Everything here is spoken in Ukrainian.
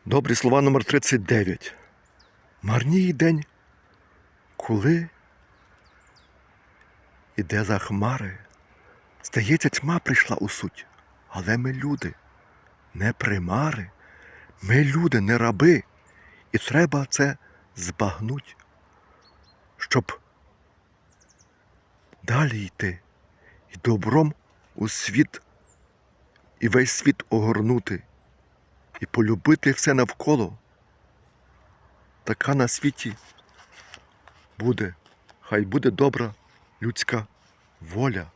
Добрі слова номер 39. Марній день, коли іде за хмари. Здається, тьма прийшла у суть. Але ми люди, не примари. Ми люди, не раби. І треба це збагнуть, щоб далі йти. І добром у світ, і весь світ огорнути. І полюбити все навколо. Така на світі буде. Хай буде добра людська воля.